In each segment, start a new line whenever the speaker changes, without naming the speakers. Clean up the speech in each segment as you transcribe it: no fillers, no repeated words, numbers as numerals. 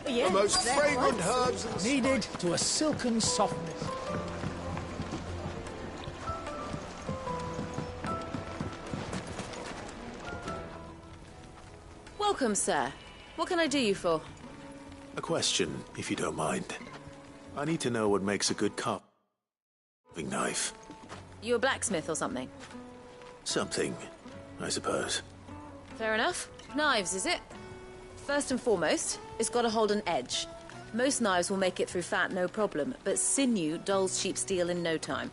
The most fragrant herbs and
Kneaded to a silken softness.
Welcome, sir. What can I do you for?
A question, if you don't mind. I need to know what makes a good carving knife.
You a blacksmith or something?
Something, I suppose.
Fair enough. Knives, is it? First and foremost, it's got to hold an edge. Most knives will make it through fat, no problem, but sinew dulls cheap steel in no time.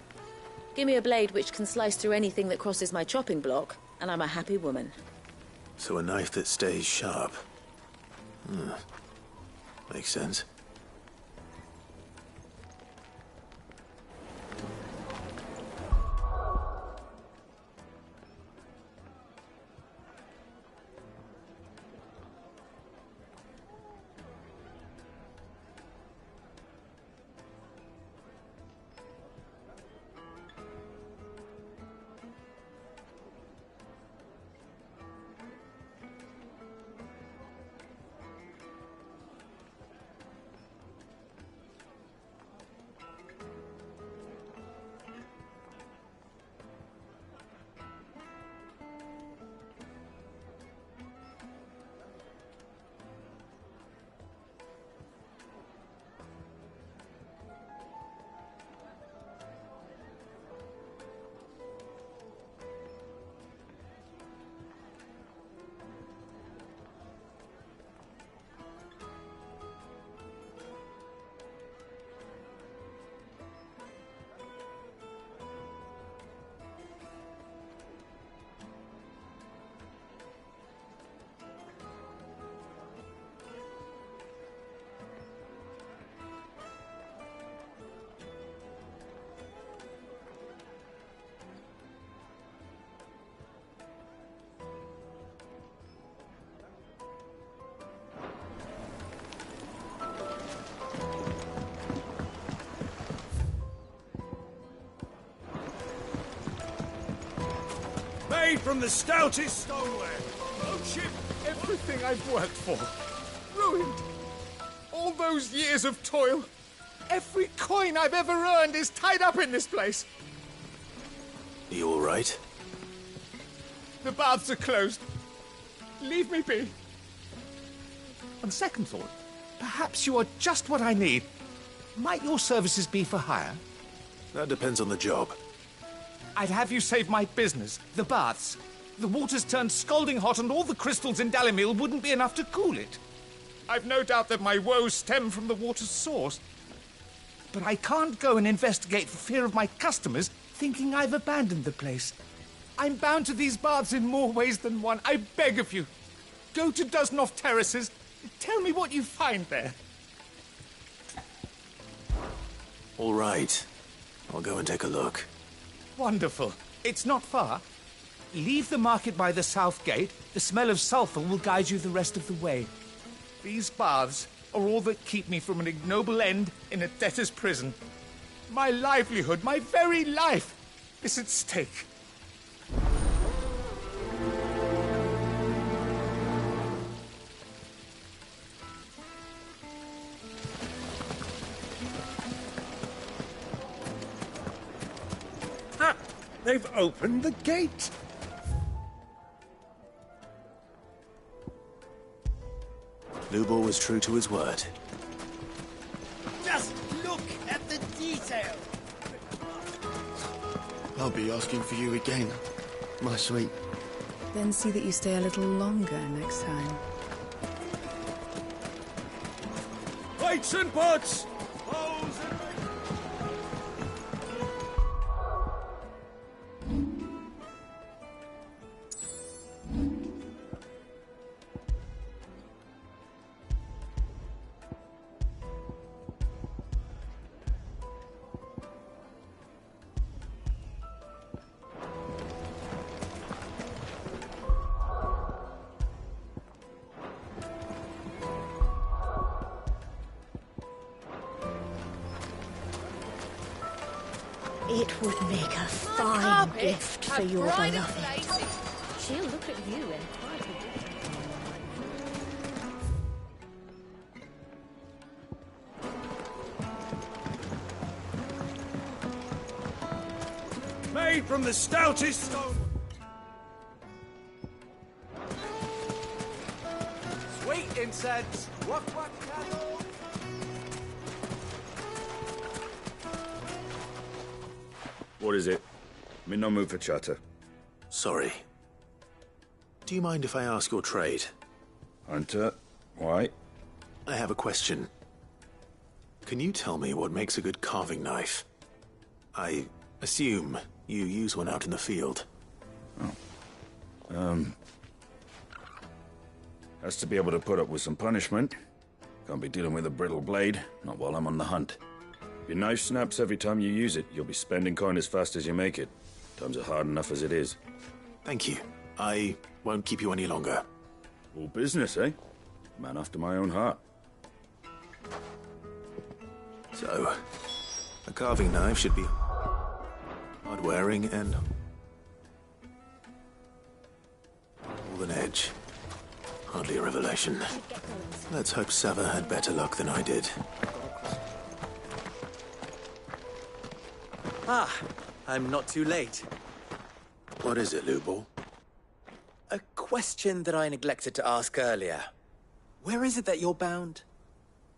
Give me a blade which can slice through anything that crosses my chopping block, and I'm a happy woman.
So a knife that stays sharp. Makes sense.
made from the stoutest stoneware. Oh, shit!
Everything I've worked for. Ruined. All those years of toil. Every coin I've ever earned is tied up in this place.
You all right?
The baths are closed. Leave me be. On second thought, perhaps you are just what I need. Might your services be for hire?
That depends on the job.
I'd have you save my business, the baths. The water's turned scalding hot and all the crystals in Dalimil wouldn't be enough to cool it. I've no doubt that my woes stem from the water's source. But I can't go and investigate for fear of my customers thinking I've abandoned the place. I'm bound to these baths in more ways than one. I beg of you. Go to Dusnoff Terraces. Tell me what you find there.
All right. I'll go and take a look.
Wonderful. It's not far. Leave the market by the south gate. The smell of sulphur will guide you the rest of the way. These baths are all that keep me from an ignoble end in a debtor's prison. My livelihood, my very life, is at stake.
Ha! They've opened the gate!
Lubor was true to his word.
Just look at the detail!
I'll be asking for you again, my sweet.
Then see that you stay a little longer next time.
Plates and pots! Bowls and...
It would make a fine gift for your beloved. She'll look at you in quite a different
made from the stoutest stone.
Sweet incense. What candle?
What is it? I'm in no mood for chatter.
Sorry. Do you mind if I ask your trade?
Hunter, why?
I have a question. Can you tell me what makes a good carving knife? I assume you use one out in the field.
Has to be able to put up with some punishment. Can't be dealing with a brittle blade, not while I'm on the hunt. If your knife snaps every time you use it, you'll be spending coin as fast as you make it. Times are hard enough as it is.
Thank you. I won't keep you any longer.
All business, eh? Man after my own heart.
So, a carving knife should be hard-wearing and with an edge. Hardly a revelation. Let's hope Sava had better luck than I did.
Ah, I'm not too late.
What is it, Lubor?
A question that I neglected to ask earlier. Where is it that you're bound?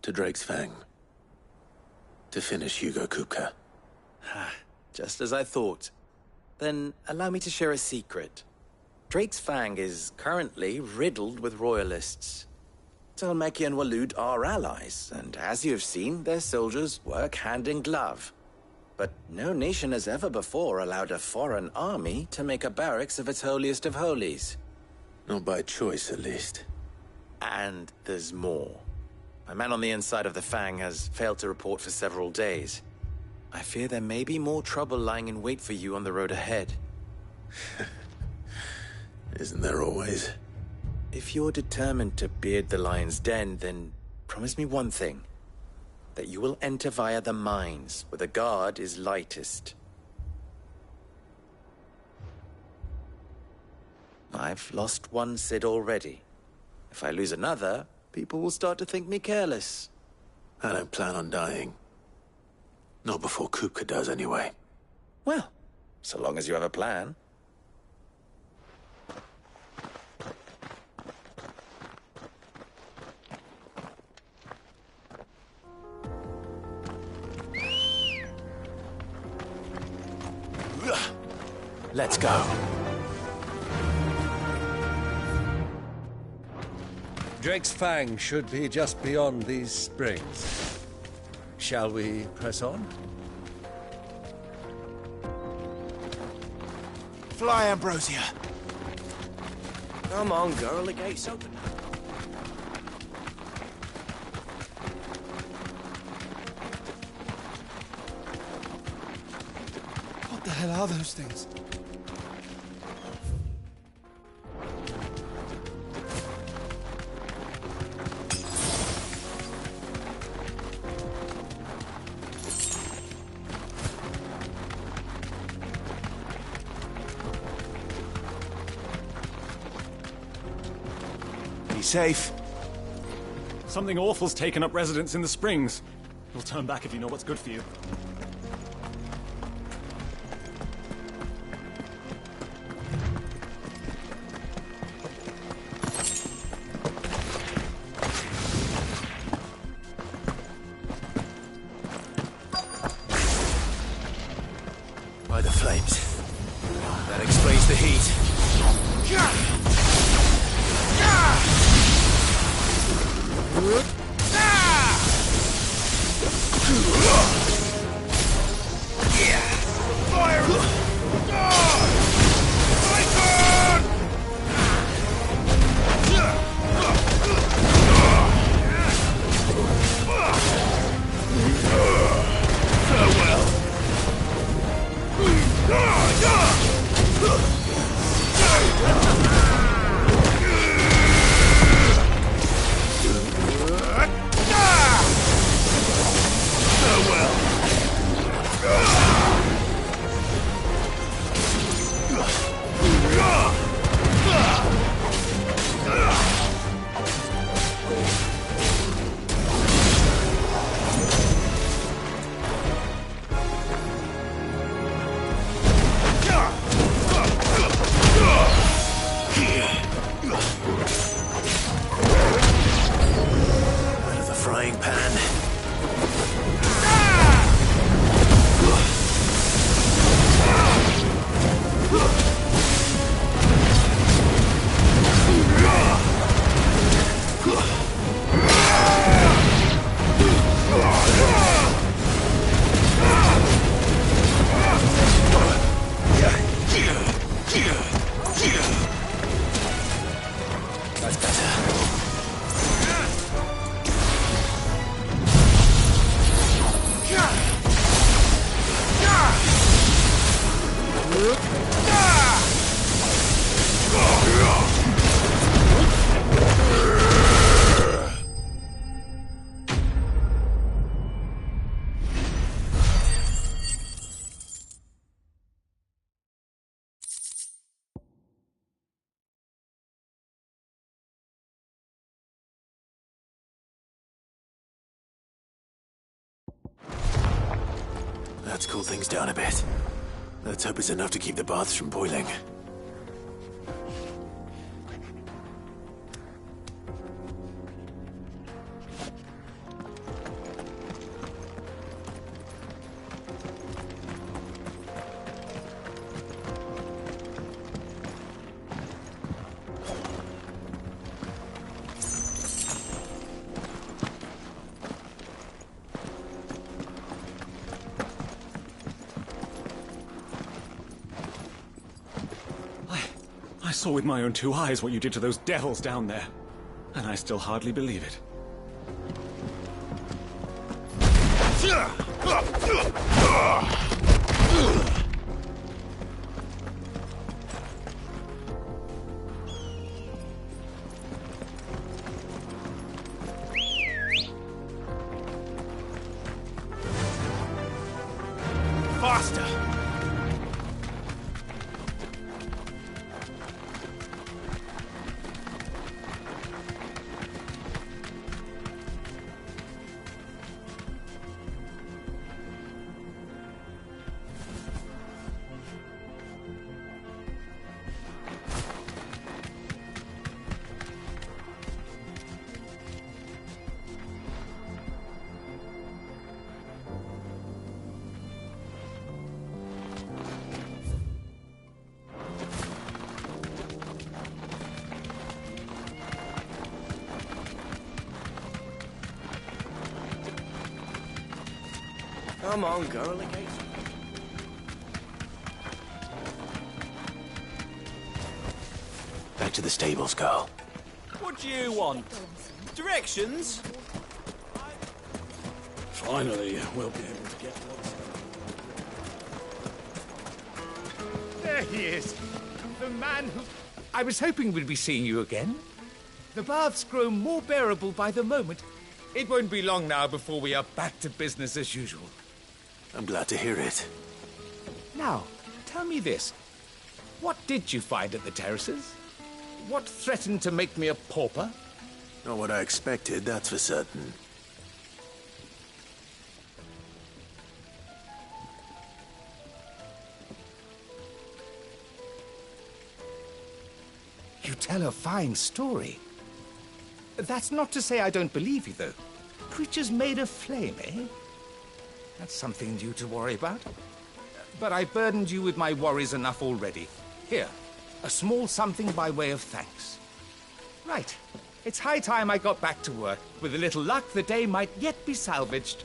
To Drake's Fang. To finish Hugo Kupka.
Just as I thought. Then allow me to share a secret. Drake's Fang is currently riddled with royalists. Tolmeki and Walud are allies, and as you have seen, their soldiers work hand in glove. But no nation has ever before allowed a foreign army to make a barracks of its holiest of holies.
Not by choice, at least.
And there's more. A man on the inside of the Fang has failed to report for several days. I fear there may be more trouble lying in wait for you on the road ahead.
Isn't there always?
If you're determined to beard the lion's den, then promise me one thing. That you will enter via the mines, where the guard is lightest. I've lost one Cid already. If I lose another, people will start to think me careless.
I don't plan on dying. Not before Kupka does, anyway.
Well, so long as you have a plan. Let's go.
Drake's Fang should be just beyond these springs. Shall we press on?
Fly, Ambrosia.
Come on, girl, the gate's open.
What the hell are those things?
Safe. Something awful's taken up residence in the springs. You'll turn back if you know what's good for you.
By the flames. That explains the heat. That's cooled things down a bit. Let's hope it's enough to keep the baths from boiling.
I saw with my own 2 eyes what you did to those devils down there, and I still hardly believe it.
Faster!
Come on, girl.
Back to the stables, girl.
What do you want? Directions?
Finally, we'll be able to get close.
There he is. The man who... I was hoping we'd be seeing you again. The baths grow more bearable by the moment. It won't be long now before we are back to business as usual.
I'm glad to hear it.
Now, tell me this. What did you find at the terraces? What threatened to make me a pauper?
Not what I expected, that's for certain.
You tell a fine story. That's not to say I don't believe you, though. Creatures made of flame, eh? That's something new to worry about. But I burdened you with my worries enough already. Here, a small something by way of thanks. Right. It's high time I got back to work. With a little luck, the day might yet be salvaged.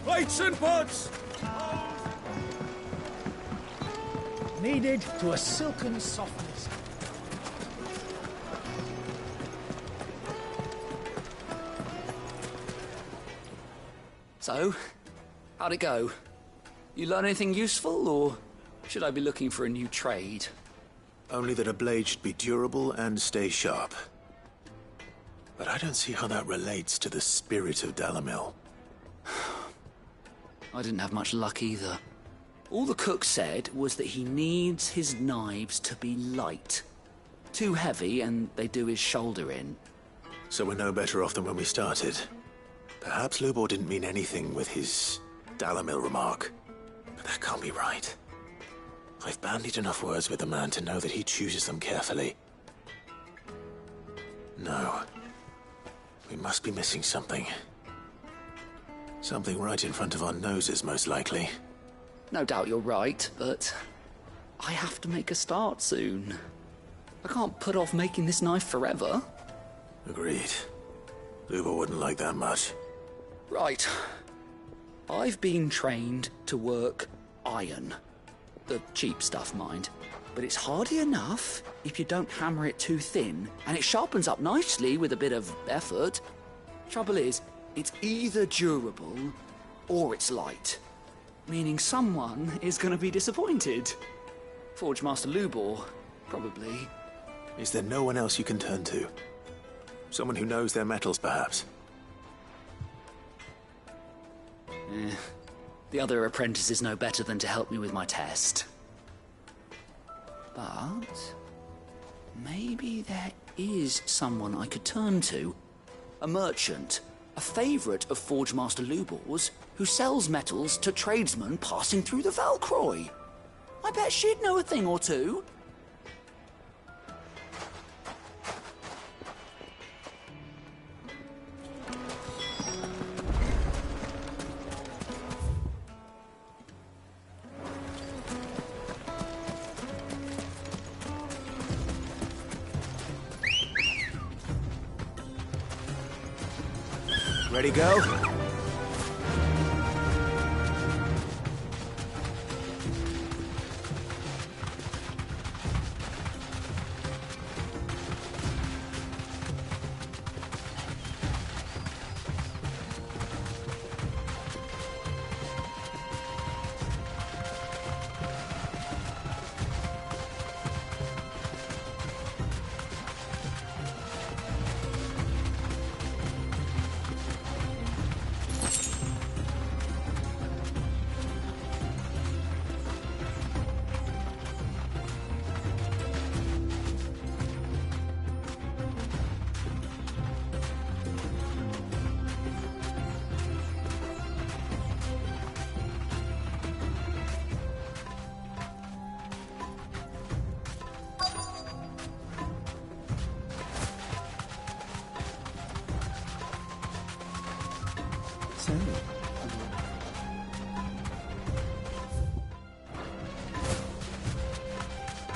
Plates and pots! Kneaded to a silken softness.
So, how'd it go? You learn anything useful, or should I be looking for a new trade?
Only that a blade should be durable and stay sharp. But I don't see how that relates to the spirit of Dalamil.
I didn't have much luck either. All the cook said was that he needs his knives to be light. Too heavy and they do his shoulder in.
So we're no better off than when we started. Perhaps Lubor didn't mean anything with his Dalamil remark. But that can't be right. I've bandied enough words with the man to know that he chooses them carefully. No. We must be missing something. Something right in front of our noses, most likely.
No doubt you're right, but I have to make a start soon. I can't put off making this knife forever.
Agreed. Lubor wouldn't like that much.
Right. I've been trained to work iron. The cheap stuff, mind. But it's hardy enough if you don't hammer it too thin, and it sharpens up nicely with a bit of effort. Trouble is, it's either durable or it's light, meaning someone is going to be disappointed. Forge Master Lubor, probably.
Is there no one else you can turn to? Someone who knows their metals, perhaps?
The other apprentice is no better than to help me with my test. But maybe there is someone I could turn to. A merchant, a favourite of Forge Master Lubor's, who sells metals to tradesmen passing through the Valcroy. I bet she'd know a thing or two.
Ready, go?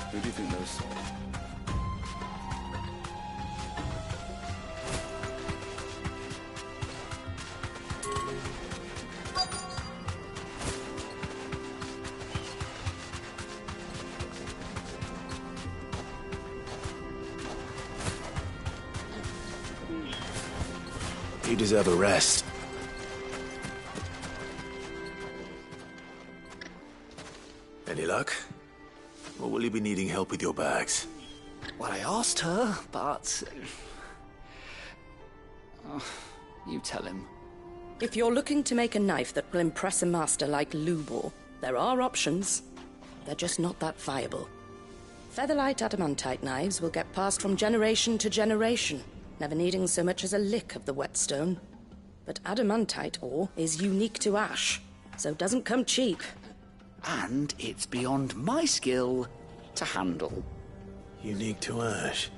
Who do you think those?
You deserve a rest. Any luck? Or will you be needing help with your bags?
Well, I asked her, but... you tell him.
If you're looking to make a knife that will impress a master like Lubor, there are options. They're just not that viable. Featherlight adamantite knives will get passed from generation to generation, never needing so much as a lick of the whetstone. But adamantite ore is unique to ash, so it doesn't come cheap.
And it's beyond my skill to handle.
Unique to ash.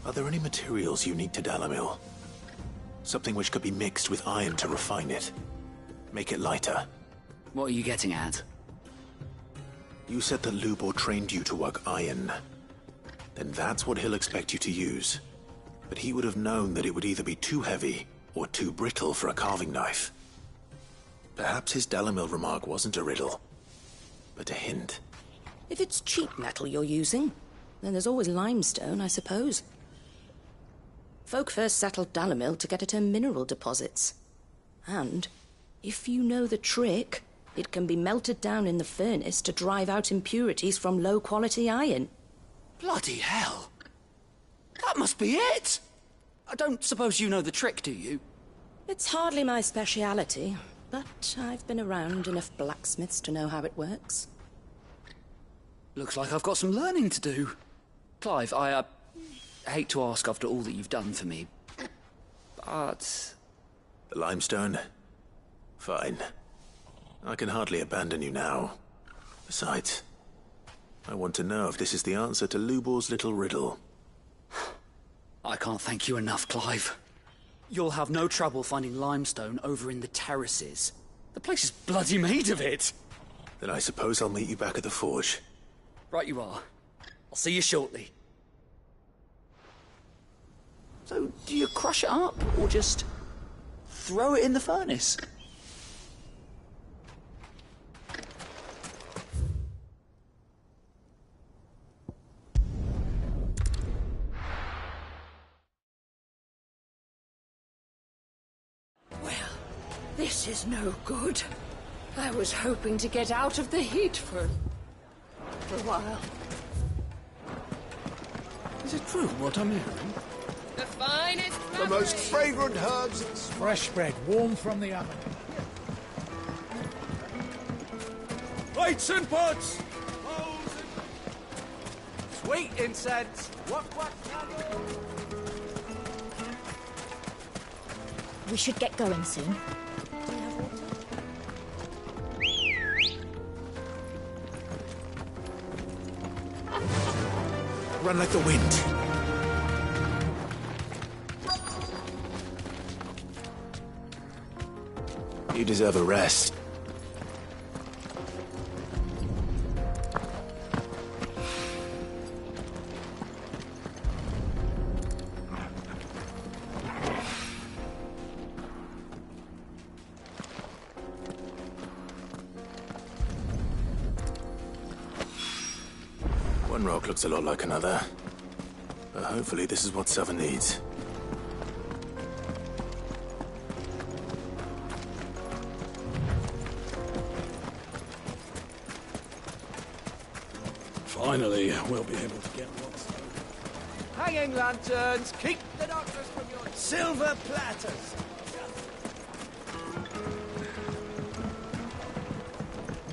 Are there any materials unique to Dalamil? Something which could be mixed with iron to refine it. Make it lighter.
What are you getting at?
You said that Lubor trained you to work iron. Then that's what he'll expect you to use. But he would have known that it would either be too heavy or too brittle for a carving knife. Perhaps his Dalamil remark wasn't a riddle, but a hint.
If it's cheap metal you're using, then there's always limestone, I suppose. Folk first settled Dalamil to get at her mineral deposits. And, if you know the trick, it can be melted down in the furnace to drive out impurities from low-quality iron.
Bloody hell! That must be it! I don't suppose you know the trick, do you?
It's hardly my speciality, but I've been around enough blacksmiths to know how it works.
Looks like I've got some learning to do. Clive, I hate to ask after all that you've done for me, but...
The limestone? Fine. I can hardly abandon you now. Besides, I want to know if this is the answer to Lubor's little riddle.
I can't thank you enough, Clive. You'll have no trouble finding limestone over in the terraces. The place is bloody made of it.
Then I suppose I'll meet you back at the forge.
Right you are. I'll see you shortly. So, do you crush it up, or just throw it in the furnace?
This is no good. I was hoping to get out of the heat for a while.
Is it true what I'm hearing?
The finest...
The most fragrant herbs... Fresh bread, warm from the oven. Lights and pots!
Sweet incense! What?
We should get going soon.
Run like the wind. You deserve a rest. One rock looks a lot like another. But hopefully this is what Sava needs.
Finally, we'll be able to get what's...
Hanging lanterns! Keep the doctors from your...
Silver platters!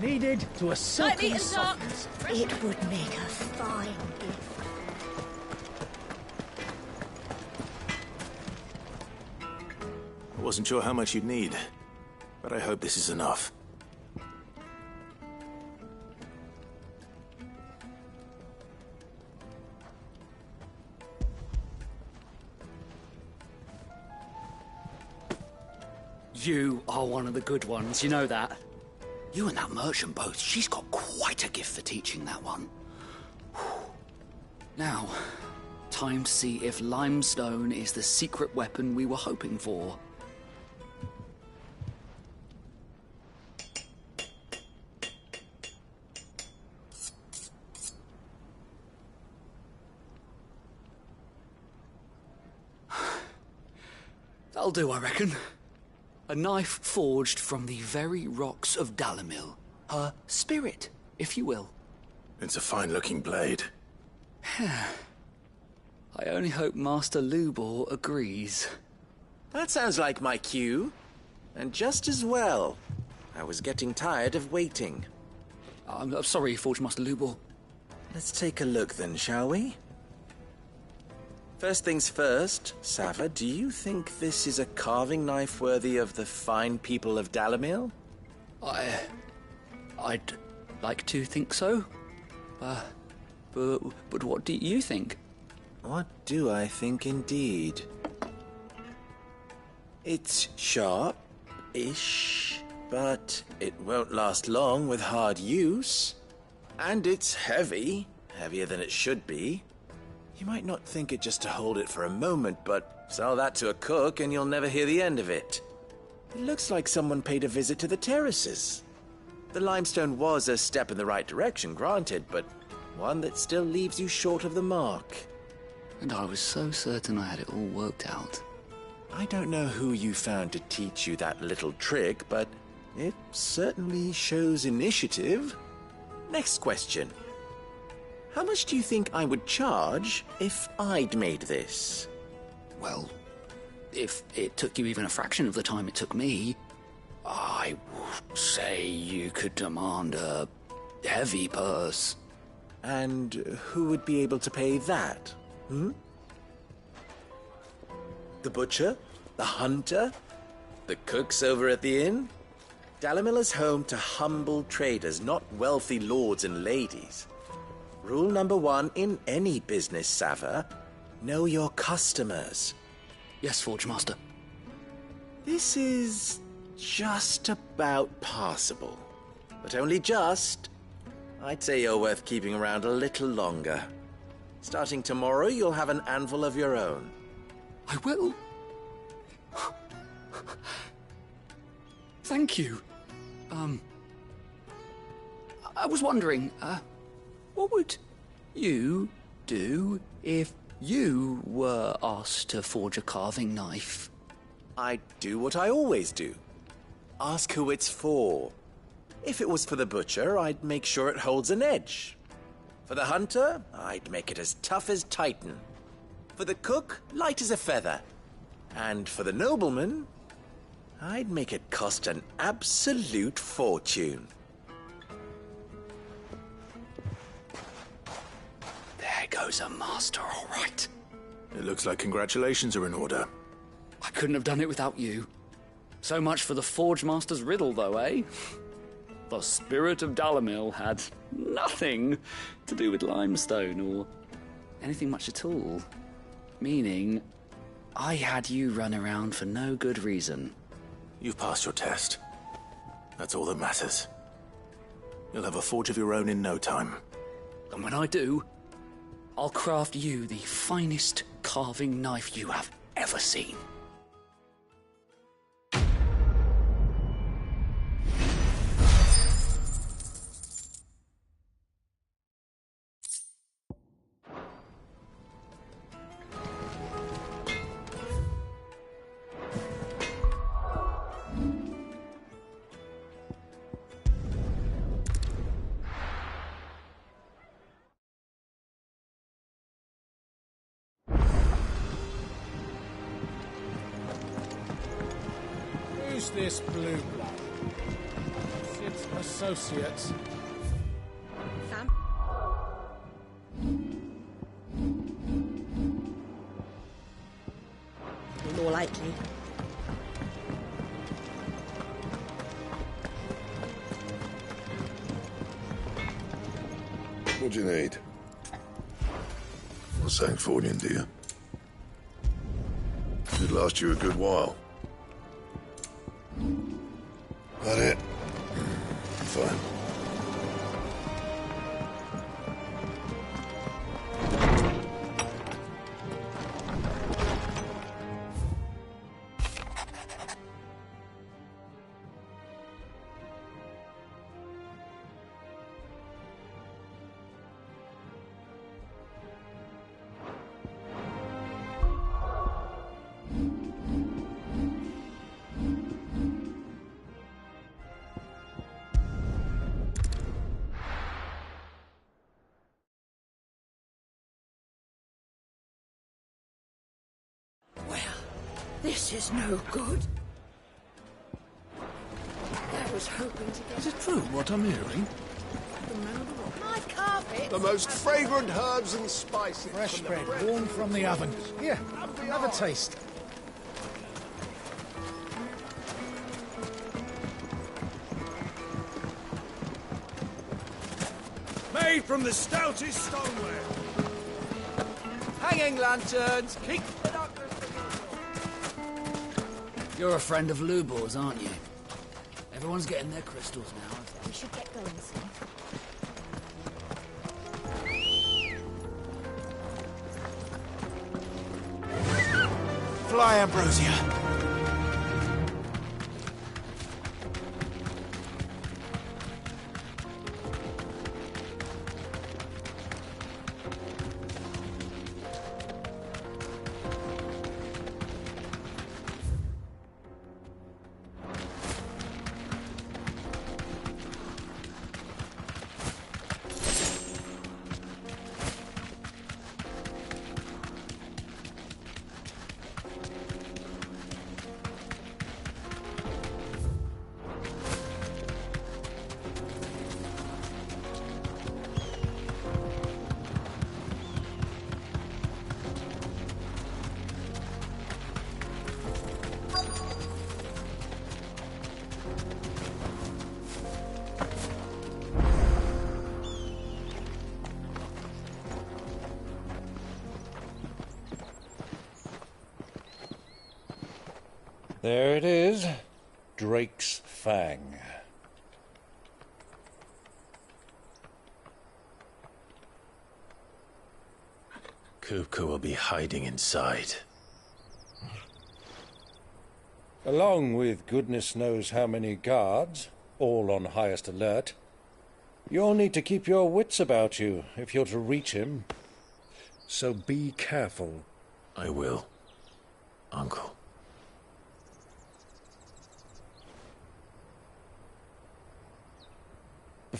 Needed to a silken softness.
It would make a fine gift.
I wasn't sure how much you'd need, but I hope this is enough.
You are one of the good ones, you know that? You and that merchant both, she's got quite a gift for teaching that one. Now, time to see if limestone is the secret weapon we were hoping for. That'll do, I reckon. A knife forged from the very rocks of Dalimil. Her spirit, if you will.
It's a fine-looking blade.
I only hope Master Lubor agrees.
That sounds like my cue. And just as well. I was getting tired of waiting.
I'm sorry, Forge Master Lubor.
Let's take a look then, shall we? First things first, Sava, do you think this is a carving knife worthy of the fine people of Dalimil?
I'd like to think so. But what do you think?
What do I think indeed? It's sharp-ish, but it won't last long with hard use. And it's heavy, heavier than it should be. You might not think it just to hold it for a moment, but sell that to a cook and you'll never hear the end of it. It looks like someone paid a visit to the terraces. The limestone was a step in the right direction, granted, but one that still leaves you short of the mark.
And I was so certain I had it all worked out.
I don't know who you found to teach you that little trick, but it certainly shows initiative. Next question. How much do you think I would charge if I'd made this?
Well, if it took you even a fraction of the time it took me, I would say you could demand a heavy purse.
And who would be able to pay that? The butcher? The hunter? The cooks over at the inn? Dalimil is home to humble traders, not wealthy lords and ladies. Rule number 1 in any business, Sava, know your customers.
Yes, Forge Master.
This is just about passable. But only just. I'd say you're worth keeping around a little longer. Starting tomorrow, you'll have an anvil of your own.
I will. Thank you. I was wondering, what would you do if you were asked to forge a carving knife?
I'd do what I always do. ask who it's for. If it was for the butcher, I'd make sure it holds an edge. For the hunter, I'd make it as tough as Titan. For the cook, light as a feather. And for the nobleman, I'd make it cost an absolute fortune.
There goes a master, all right.
It looks like congratulations are in order.
I couldn't have done it without you. So much for the Forge Master's riddle, though, eh? The spirit of Dalamil had nothing to do with limestone or anything much at all. Meaning, I had you run around for no good reason.
You've passed your test. That's all that matters. You'll have a forge of your own in no time.
And when I do, I'll craft you the finest carving knife you have ever seen.
Who's this blue blood? Sid's associates.
Sam? More likely.
What do you need? Not saying fortune, do you? Should last you a good while. That it? Fine.
This is no good. I was hoping to get...
Is it true what I'm hearing?
My carpet!
The most fragrant herbs and spices. Fresh bread, warm from the oven. Here, have a taste.
Made from the stoutest stoneware.
Hanging lanterns, keep the doctors...
You're a friend of Lubor's, aren't you? Everyone's getting their crystals now.
We should get going soon.
Fly, Ambrosia.
There it is. Drake's Fang.
Kupka will be hiding inside.
Along with goodness knows how many guards, all on highest alert. You'll need to keep your wits about you if you're to reach him. So be careful.
I will, Uncle.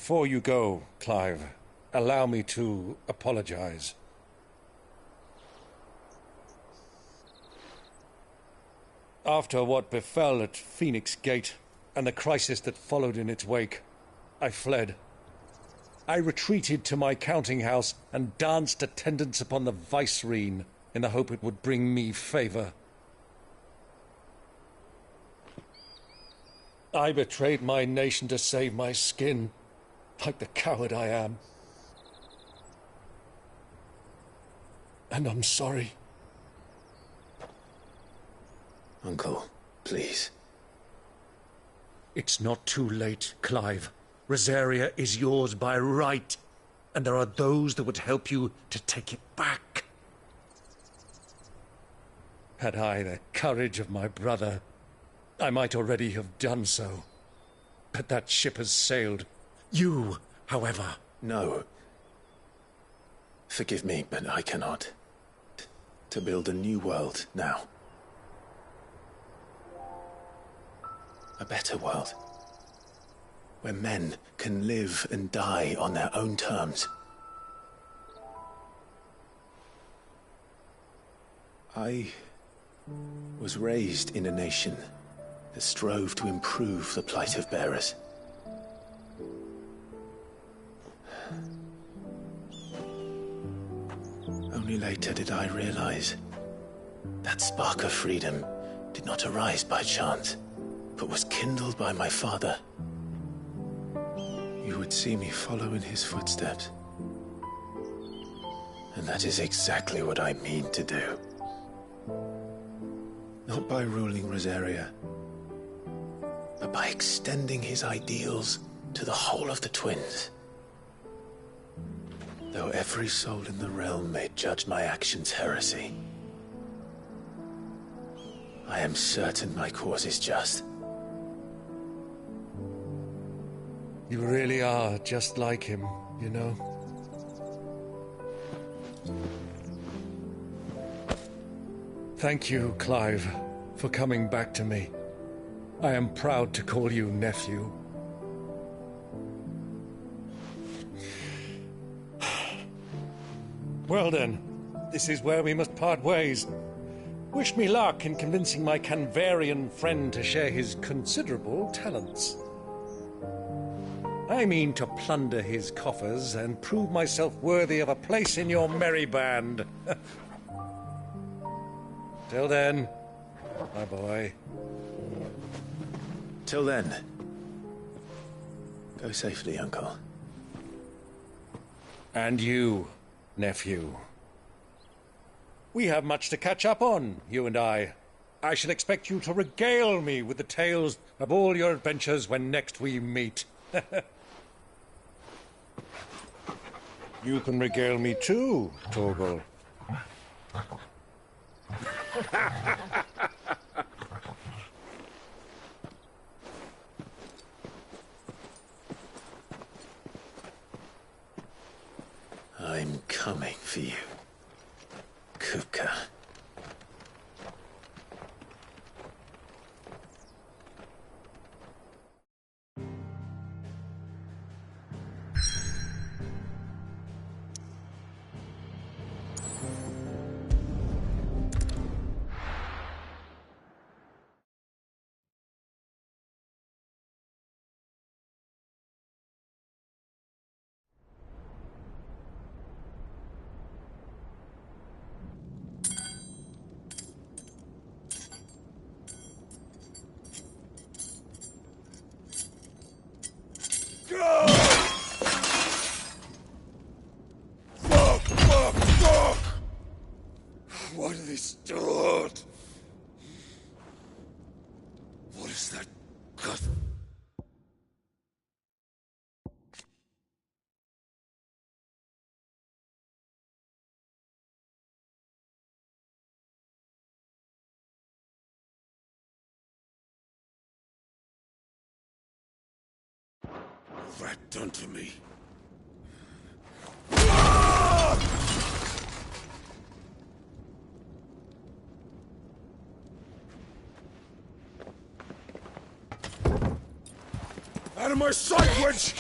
Before you go, Clive, allow me to apologize. After what befell at Phoenix Gate and the crisis that followed in its wake, I fled. I retreated to my counting house and danced attendance upon the vicereine in the hope it would bring me favor. I betrayed my nation to save my skin, like the coward I am. And I'm sorry.
Uncle, please.
It's not too late, Clive. Rosaria is yours by right, and there are those that would help you to take it back. Had I the courage of my brother, I might already have done so. But that ship has sailed. You, however...
No. Forgive me, but I cannot. To build a new world now. A better world. Where men can live and die on their own terms. I was raised in a nation that strove to improve the plight of bearers. Only later did I realize that spark of freedom did not arise by chance, but was kindled by my father. You would see me follow in his footsteps. And that is exactly what I mean to do. Not by ruling Rosaria, but by extending his ideals to the whole of the twins. Though every soul in the realm may judge my actions heresy, I am certain my cause is just.
You really are just like him, you know. Thank you, Clive, for coming back to me. I am proud to call you nephew. Well then, this is where we must part ways. Wish me luck in convincing my Canvarian friend to share his considerable talents. I mean to plunder his coffers and prove myself worthy of a place in your merry band. Till then, my boy.
Till then, go safely, Uncle.
And you, nephew. We have much to catch up on, you and I. I shall expect you to regale me with the tales of all your adventures when next we meet. You can regale me too, Torgal.
I'm coming for you, Kupka.
What are they still at? What is that gut? What have that done to me? Out of my sight, witch!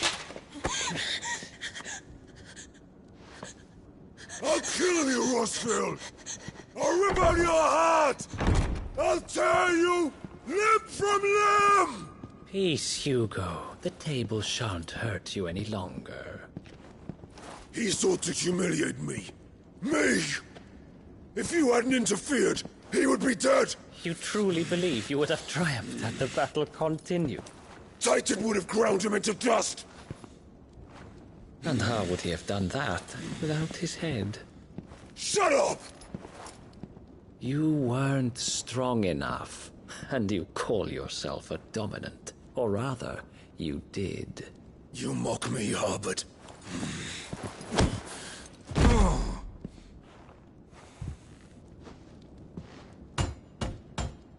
I'll kill you, Rossfield! I'll rip out your heart! I'll tear you limb from limb!
Peace, Hugo. The table shan't hurt you any longer.
He sought to humiliate me. Me! If you hadn't interfered, he would be dead!
You truly believe you would have triumphed had the battle continued?
Titan would have ground him into dust!
And how would he have done that without his head?
Shut up!
You weren't strong enough, and you call yourself a dominant. Or rather, you did.
You mock me, Harbert.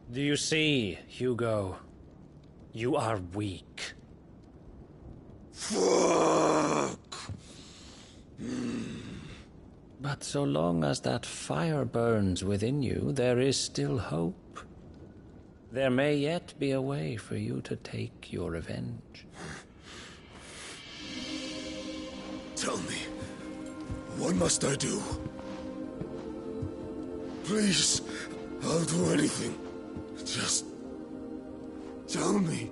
Do you see, Hugo? You are weak.
Fuck!
But so long as that fire burns within you, there is still hope. There may yet be a way for you to take your revenge.
Tell me, what must I do? Please, I'll do anything. Just tell me.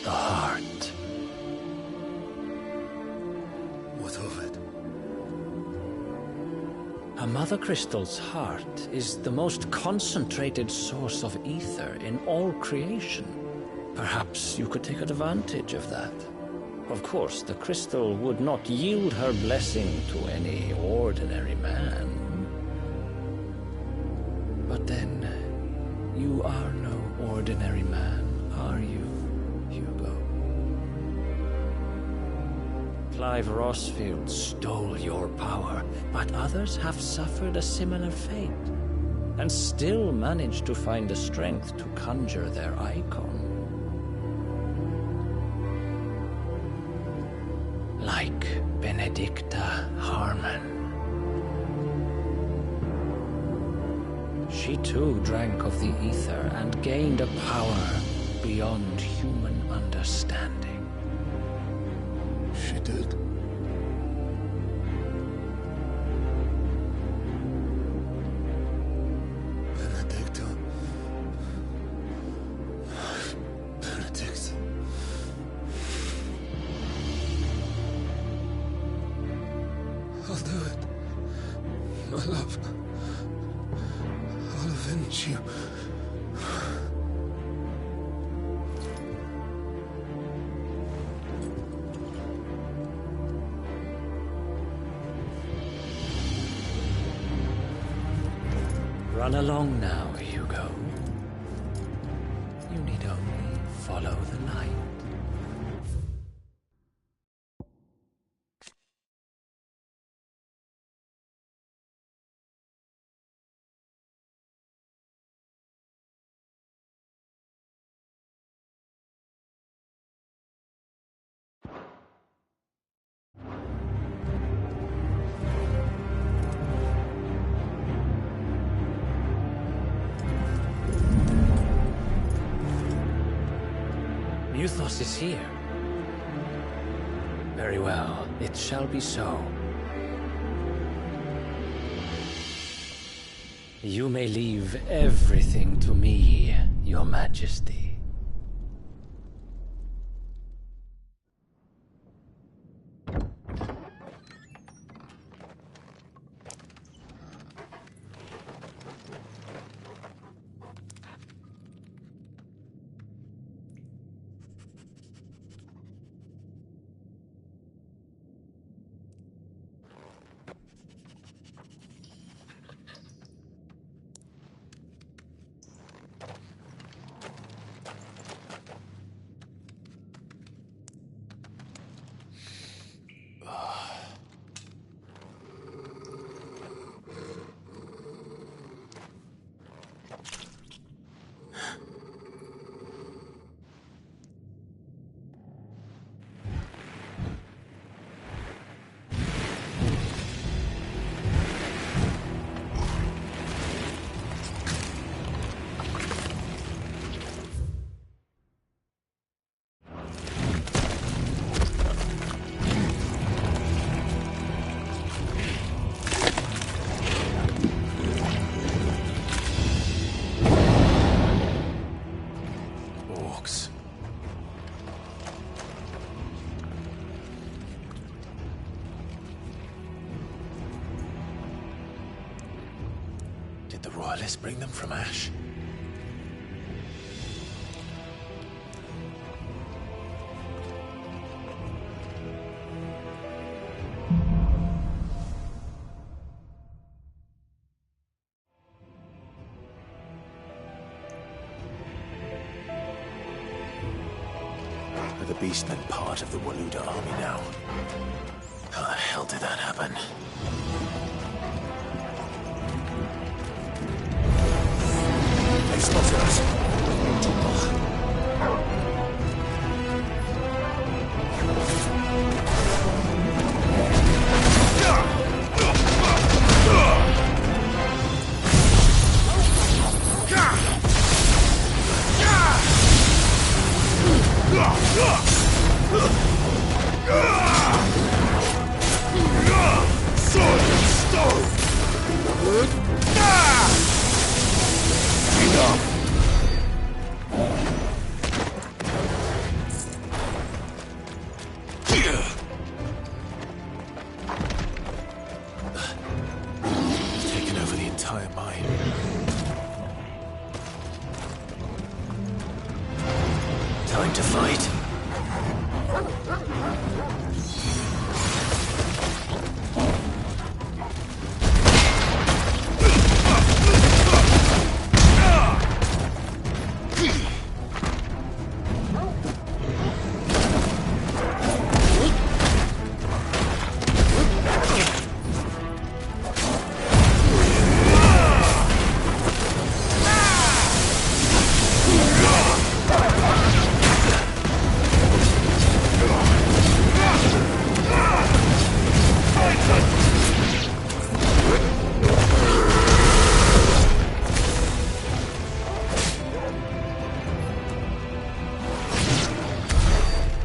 The heart.
What of it?
A Mother Crystal's heart is the most concentrated source of ether in all creation. Perhaps you could take advantage of that. Of course, the crystal would not yield her blessing to any ordinary man. But then, you are no ordinary man, are you, Hugo? Clive Rossfield stole your power, but others have suffered a similar fate, and still managed to find the strength to conjure their icon. Like Benedicta Harmon. She too drank of the ether and gained a power beyond human understanding.
She did. Benedicta. Benedict. I'll do it. My love. I'll avenge you.
Run along now, Hugo. You need only follow the light. Muthos is here. Very well, it shall be so. You may leave everything to me, Your Majesty.
Did the Royalists bring them from Ash? Are the Beastmen part of the Waluda army now? How the hell did that happen? They spotted us.
Sword and stone! Enough!
Taken over the entire mine. Time to fight.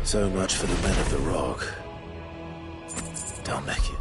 So much for the men of the Rock. Dalmeki.